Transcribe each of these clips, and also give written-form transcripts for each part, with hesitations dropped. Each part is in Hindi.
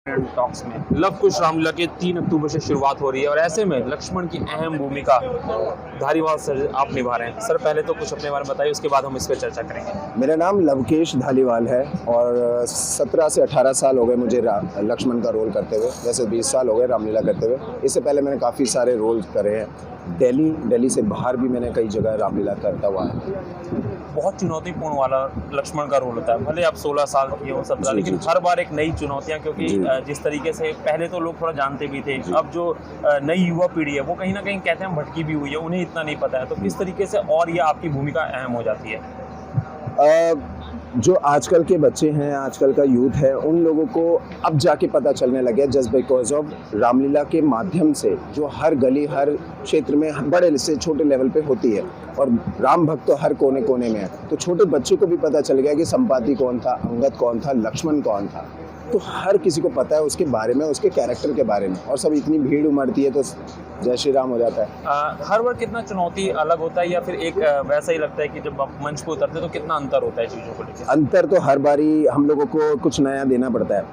टॉक्स में लव कुश रामलीला के 3 अक्टूबर से शुरुआत हो रही है और ऐसे में लक्ष्मण की अहम भूमिका धारीवाल सर आप निभा रहे हैं। सर पहले तो कुछ अपने बारे में बताइए, उसके बाद हम इस पर चर्चा करेंगे। मेरा नाम लवकेश धालीवाल है और 17 से 18 साल हो गए मुझे लक्ष्मण का रोल करते हुए। वैसे 20 साल हो गए रामलीला करते हुए। इससे पहले मैंने काफ़ी सारे रोल करे हैं। दिल्ली से बाहर भी मैंने कई जगह रामलीला करता हुआ है। बहुत चुनौतीपूर्ण वाला लक्ष्मण का रोल होता है, भले आप 16 साल की हो 17, लेकिन हर बार एक नई चुनौतियां, क्योंकि जिस तरीके से पहले तो लोग थोड़ा जानते भी थे, अब जो नई युवा पीढ़ी है वो कहीं ना कहीं कहते हैं भटकी भी हुई है, उन्हें इतना नहीं पता है। तो किस तरीके से और ये आपकी भूमिका अहम हो जाती है? जो आजकल के बच्चे हैं, आजकल का यूथ है, उन लोगों को अब जाके पता चलने लगे जस्ट बिकॉज ऑफ रामलीला के माध्यम से, जो हर गली हर क्षेत्र में बड़े से छोटे लेवल पे होती है और राम भक्त तो हर कोने कोने में है। तो छोटे बच्चे को भी पता चल गया कि संपाति कौन था, अंगद कौन था, लक्ष्मण कौन था। तो हर किसी को पता है उसके बारे में, उसके कैरेक्टर के बारे में, और सब इतनी भीड़ उमड़ती है तो जय श्री राम हो जाता है। हर बार कितना चुनौती अलग होता है या फिर एक वैसा ही लगता है कि जब आप मंच पे उतरते हैं तो कितना अंतर होता है चीज़ों को लेकर? अंतर तो हर बारी हम लोगों को कुछ नया देना पड़ता है,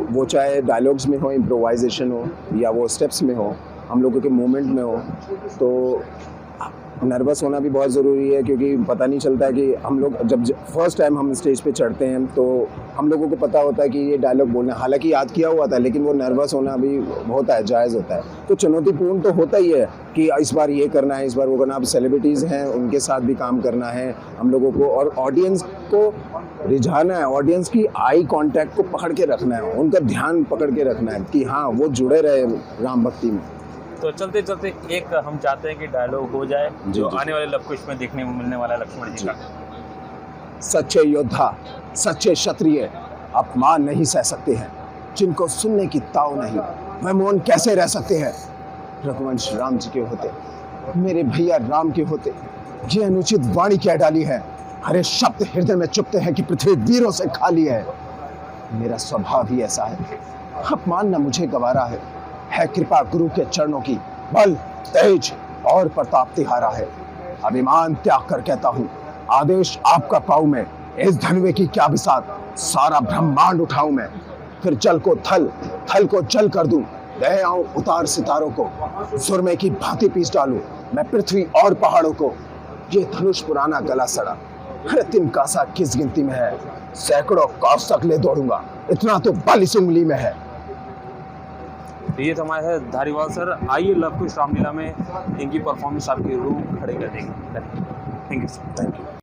वो चाहे डायलॉग्स में हो, इम्प्रोवाइजेशन हो, या वो स्टेप्स में हो, हम लोगों के मूवमेंट में हो। तो नर्वस होना भी बहुत ज़रूरी है, क्योंकि पता नहीं चलता है कि हम लोग जब फर्स्ट टाइम हम स्टेज पे चढ़ते हैं तो हम लोगों को पता होता है कि ये डायलॉग बोलना, हालांकि याद किया हुआ था, लेकिन वो नर्वस होना भी होता है, जायज़ होता है। तो चुनौतीपूर्ण तो होता ही है कि इस बार ये करना है, इस बार वो करना। अब सेलिब्रिटीज़ हैं, उनके साथ भी काम करना है हम लोगों को, और ऑडियंस को रिझाना है, ऑडियंस की आई कांटेक्ट को पकड़ के रखना है, उनका ध्यान पकड़ के रखना है कि हाँ वो जुड़े रहे राम भक्ति में। तो चलते चलते एक हम चाहते हैं कि डायलॉग हो जाए जो आने वाले लव कुश में देखने में मिलने वाला है लक्ष्मण जी का। सच्चे योद्धा, सच्चे क्षत्रिय अपमान नहीं सह सकते हैं, जिनको सुनने की ताव नहीं वह मौन कैसे रह सकते हैं। रघुवंश राम जी के होते, मेरे भैया राम के होते, ये अनुचित वाणी क्या डाली है। हरे शब्द हृदय में चुपते हैं कि पृथ्वी वीरों से खाली है। मेरा स्वभाव ही ऐसा है, अपमान न मुझे गवारा है कृपा गुरु के चरणों की, बल तेज और प्रताप तिहारा है। अभिमान त्याग कर कहता हूँ, आदेश आपका पाऊं मैं, इस धनवे की क्या बिसात, सारा ब्रह्मांड उठाऊं मैं। फिर जल को थल, थल को जल कर दूं, ले आऊं उतार सितारों को, सुरमे की भांति पीस डालूं मैं पृथ्वी और पहाड़ों को। ये धनुष पुराना गला सड़ा, अरे तिनका किस गिनती में है, सैकड़ों कौस्तक ले दौड़ूंगा, इतना तो बल इस उंगली में है। ये तो हमारे है धारीवाल सर। आइए लव कुश रामलीला में इनकी परफॉर्मेंस आपके रूह खड़े कर देंगे। Thank you sir. Thank you.